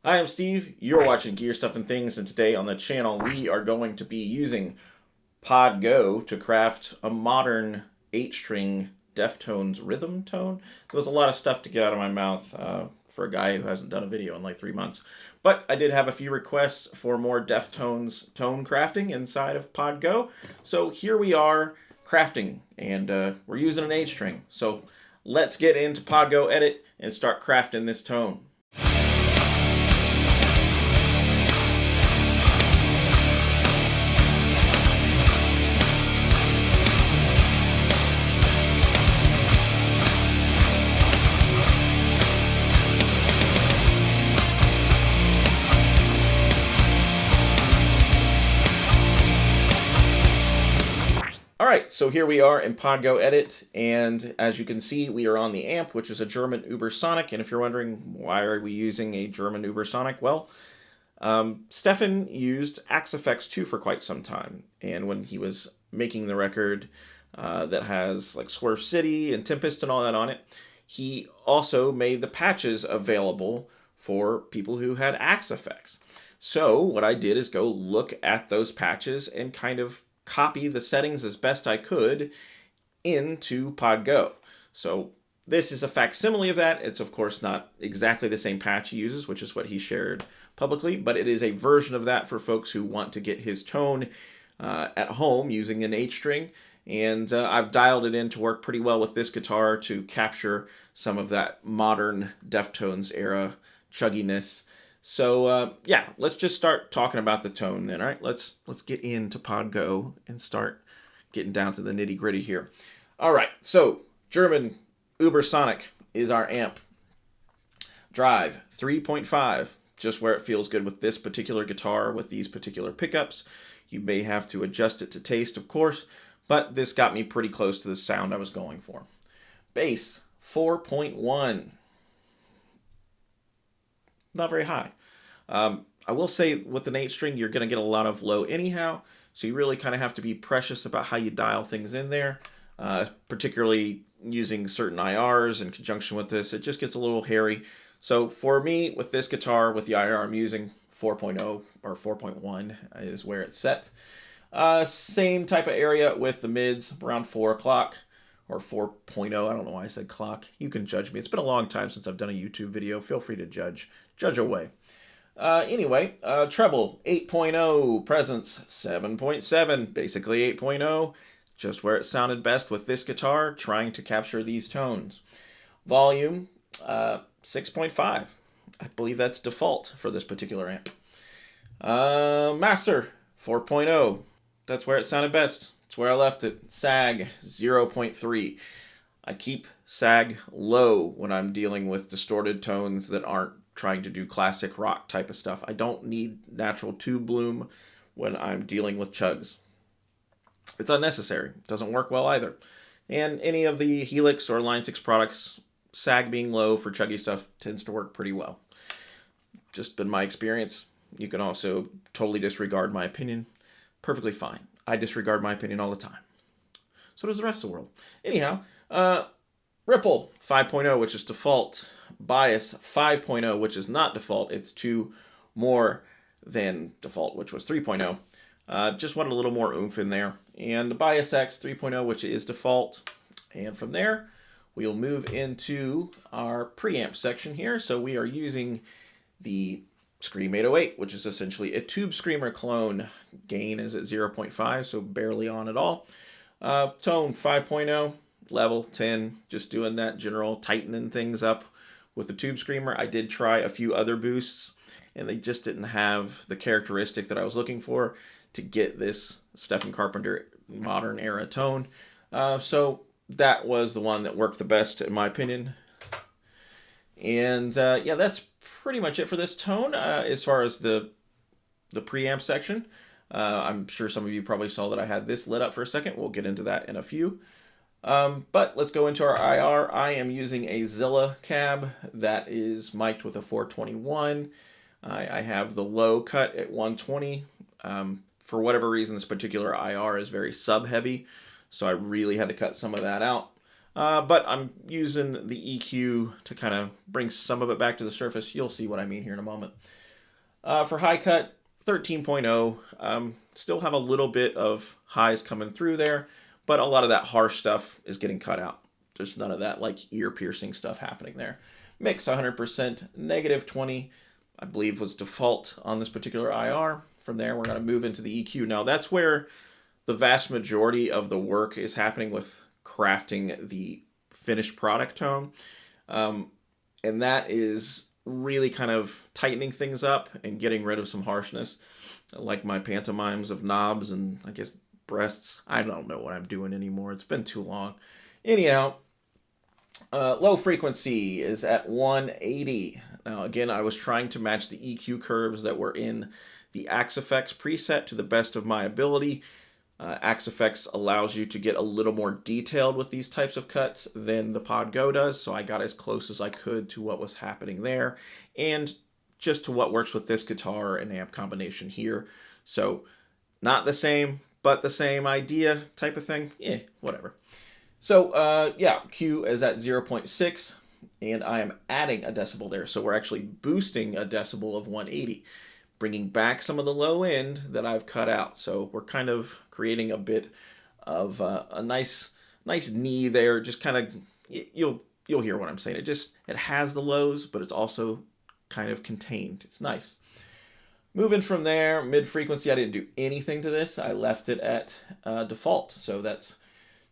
Hi, I'm Steve. You're watching Gear Stuff and Things, and today on the channel we are going to be using Podgo to craft a modern 8-string Deftones rhythm tone. There was a lot of stuff to get out of my mouth for a guy who hasn't done a video in like 3 months. But I did have a few requests for more Deftones tone crafting inside of Podgo. So here we are crafting, and we're using an 8-string. So let's get into Podgo Edit and start crafting this tone. Alright, so here we are in Podgo Edit, and as you can see, we are on the amp, which is a German Ubersonic, and if you're wondering why are we using a German Ubersonic, well, Stefan used Axe 2 for quite some time, and when he was making the record that has like Swerve City and Tempest and all that on it, he also made the patches available for people who had Axe effects. So what I did is go look at those patches and kind of copy the settings as best I could into Podgo. So this is a facsimile of that. It's of course not exactly the same patch he uses, which is what he shared publicly, but it is a version of that for folks who want to get his tone at home using an 8-string. And I've dialed it in to work pretty well with this guitar to capture some of that modern Deftones era chugginess. So yeah, let's just start talking about the tone then. All right, let's get into Podgo and start getting down to the nitty gritty here. All right, so German Ubersonic is our amp. Drive 3.5, just where it feels good with this particular guitar with these particular pickups. You may have to adjust it to taste, of course, but this got me pretty close to the sound I was going for. Bass 4.1. Not very high. I will say with an 8-string, you're going to get a lot of low anyhow, so you really kind of have to be precious about how you dial things in there, particularly using certain IRs in conjunction with this. It just gets a little hairy. So for me, with this guitar, with the IR I'm using, 4.0 or 4.1 is where it's set. Same type of area with the mids, around 4 o'clock. Or 4.0, I don't know why I said clock. You can judge me. It's been a long time since I've done a YouTube video. Feel free to judge. Judge away. Anyway, treble 8.0, presence 7.7, basically 8.0, just where it sounded best with this guitar, trying to capture these tones. Volume 6.5. I believe that's default for this particular amp. Master 4.0. That's where it sounded best. It's where I left it. Sag 0.3. I keep sag low when I'm dealing with distorted tones that aren't trying to do classic rock type of stuff. I don't need natural tube bloom when I'm dealing with chugs. It's unnecessary. It doesn't work well either. And any of the Helix or Line 6 products, sag being low for chuggy stuff tends to work pretty well. Just been my experience. You can also totally disregard my opinion. Perfectly fine. I disregard my opinion all the time. So does the rest of the world. Anyhow, Ripple 5.0, which is default. Bias 5.0, which is not default. It's 2 more than default, which was 3.0. Just wanted a little more oomph in there. And the Bias X 3.0, which is default. And from there, we'll move into our preamp section here. So we are using the Scream 808, which is essentially a Tube Screamer clone. Gain is at 0.5, so barely on at all. Tone 5.0, level 10, just doing that general tightening things up with the Tube Screamer. I did try a few other boosts, and they just didn't have the characteristic that I was looking for to get this Stephen Carpenter modern era tone. So that was the one that worked the best, in my opinion. And yeah, that's pretty much it for this tone as far as the preamp section. I'm sure some of you probably saw that I had this lit up for a second. We'll get into that in a few. But let's go into our IR. I am using a Zilla cab that is mic'd with a 421. I have the low cut at 120. For whatever reason, this particular IR is very sub heavy, so I really had to cut some of that out. But I'm using the EQ to kind of bring some of it back to the surface. You'll see what I mean here in a moment. For high cut, 13.0. Still have a little bit of highs coming through there, but a lot of that harsh stuff is getting cut out. There's none of that like ear piercing stuff happening there. Mix 100%, negative 20, I believe was default on this particular IR. From there, we're going to move into the EQ. Now, that's where the vast majority of the work is happening with crafting the finished product tone. And that is really kind of tightening things up and getting rid of some harshness. Like my pantomimes of knobs and I guess breasts. I don't know what I'm doing anymore. It's been too long. Anyhow, low frequency is at 180. Now, again, I was trying to match the EQ curves that were in the Axe Effects preset to the best of my ability. Axe Effects allows you to get a little more detailed with these types of cuts than the Podgo does, so I got as close as I could to what was happening there, and just to what works with this guitar and amp combination here. So, not the same, but the same idea type of thing. Whatever. So, yeah, Q is at 0.6, and I am adding a decibel there, so we're actually boosting a decibel of 180. Bringing back some of the low end that I've cut out. So we're kind of creating a bit of a nice knee there. Just kind of, you'll hear what I'm saying. It has the lows, but it's also kind of contained. It's nice. Moving from there, mid frequency, I didn't do anything to this. I left it at default. So that's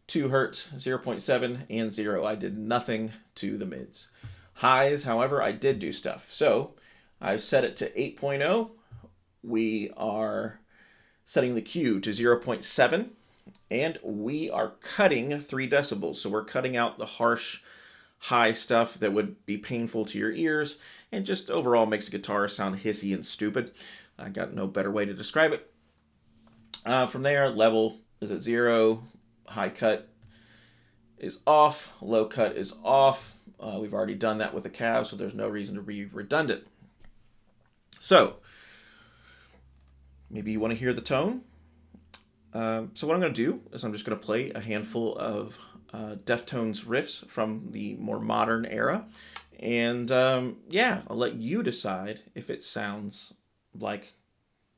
2 hertz, 0.7, and 0. I did nothing to the mids. Highs, however, I did do stuff. So I've set it to 8.0. We are setting the Q to 0.7, and we are cutting 3 decibels. So we're cutting out the harsh, high stuff that would be painful to your ears, and just overall makes a guitar sound hissy and stupid. I got no better way to describe it. From there, level is at 0, high cut is off, low cut is off. We've already done that with the cab, so there's no reason to be redundant. So, maybe you want to hear the tone. So what I'm going to do is I'm just going to play a handful of Deftones riffs from the more modern era. And yeah, I'll let you decide if it sounds like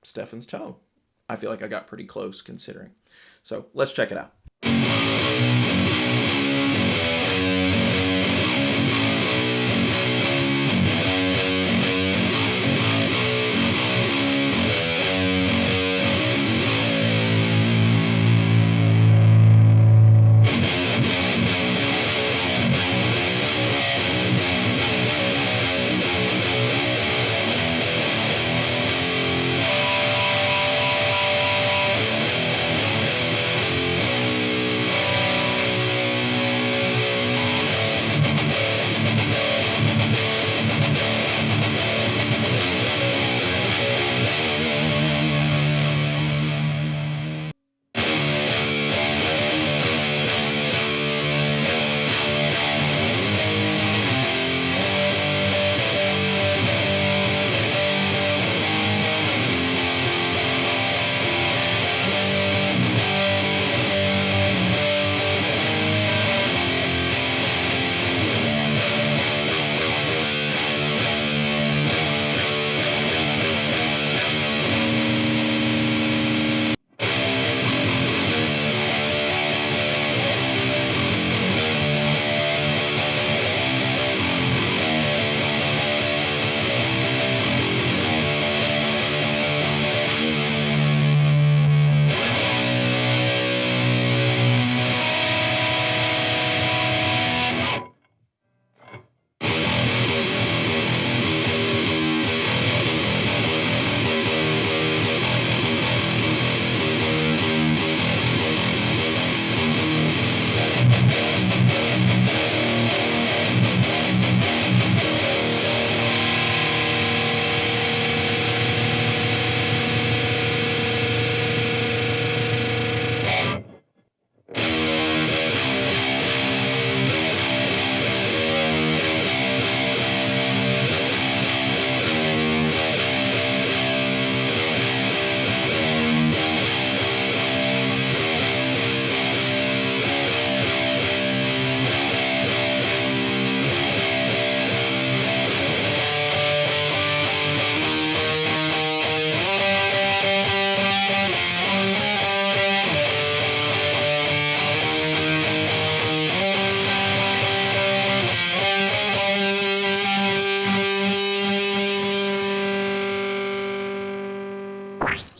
Stefan's tone. I feel like I got pretty close considering. So let's check it out.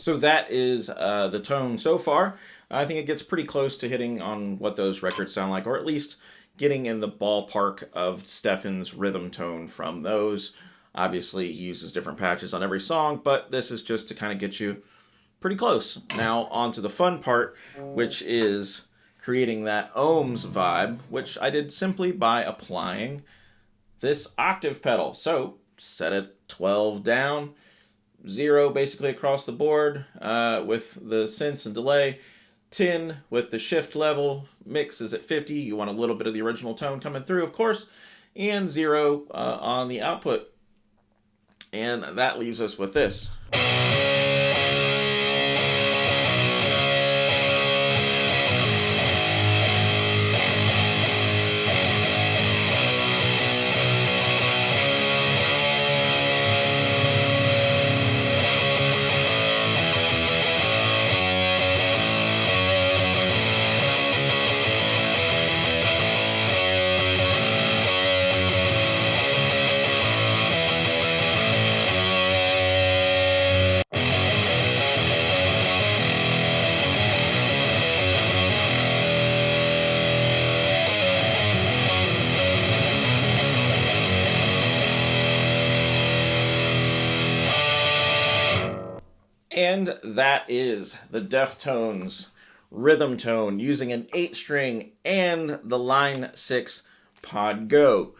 So that is the tone so far. I think it gets pretty close to hitting on what those records sound like, or at least getting in the ballpark of Stefan's rhythm tone from those. Obviously, he uses different patches on every song, but this is just to kind of get you pretty close. Now, on to the fun part, which is creating that ohms vibe, which I did simply by applying this octave pedal. So, set it 12 down, 0 basically across the board with the synths and delay, 10 with the shift level, mix is at 50, you want a little bit of the original tone coming through, of course, and 0 on the output. And that leaves us with this. And that is the Deftones rhythm tone using an 8-string and the Line 6 Podgo.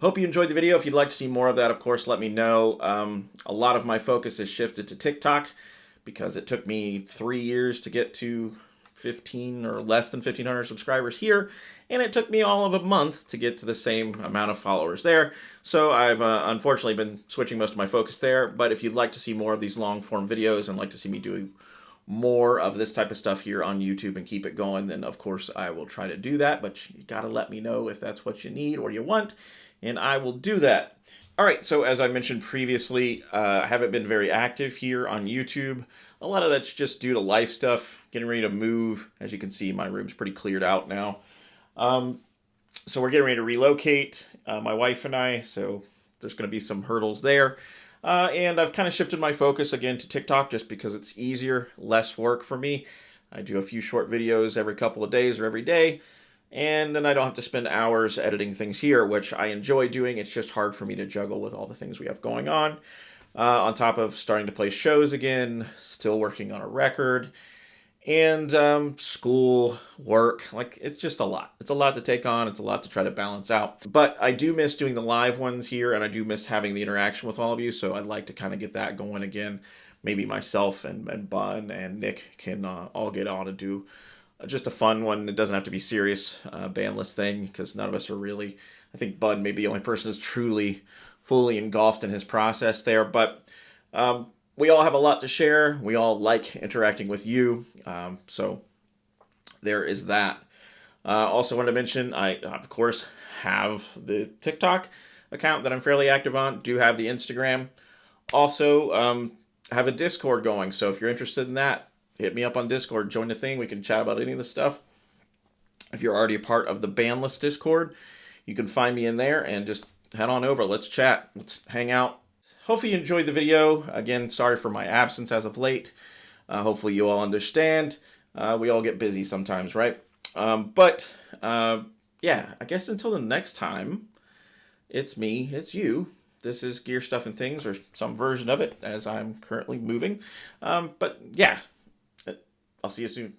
Hope you enjoyed the video. If you'd like to see more of that, of course, let me know. A lot of my focus has shifted to TikTok because it took me 3 years to get to 15 or less than 1,500 subscribers here, and it took me all of a month to get to the same amount of followers there. So I've unfortunately been switching most of my focus there, but if you'd like to see more of these long-form videos and like to see me doing more of this type of stuff here on YouTube and keep it going, then of course I will try to do that, but you gotta let me know if that's what you need or you want, and I will do that. Alright, so as I mentioned previously, I haven't been very active here on YouTube. A lot of that's just due to life stuff, getting ready to move. As you can see, my room's pretty cleared out now. So we're getting ready to relocate, my wife and I, so there's going to be some hurdles there. And I've kind of shifted my focus again to TikTok just because it's easier, less work for me. I do a few short videos every couple of days or every day, and then I don't have to spend hours editing things here, which I enjoy doing. It's just hard for me to juggle with all the things we have going on top of starting to play shows again, still working on a record, and school, work. Like, it's just a lot. It's a lot to take on. It's a lot to try to balance out. But I do miss doing the live ones here, and I do miss having the interaction with all of you, so I'd like to kind of get that going again. Maybe myself and Bun and Nick can all get on and do just a fun one. It doesn't have to be serious, bandless thing, because none of us are really... I think Bud may be the only person who's truly fully engulfed in his process there, but we all have a lot to share. We all like interacting with you, so there is that. Also wanted to mention, I, of course, have the TikTok account that I'm fairly active on, do have the Instagram. Also, have a Discord going, so if you're interested in that, hit me up on Discord, join the thing, we can chat about any of the stuff. If you're already a part of the Bandless Discord, you can find me in there and just head on over. Let's chat. Let's hang out. Hopefully you enjoyed the video. Again, sorry for my absence as of late. Hopefully you all understand. We all get busy sometimes, right? Yeah, I guess until the next time, it's me, it's you. This is Gear Stuff and Things, or some version of it, as I'm currently moving. But yeah, I'll see you soon.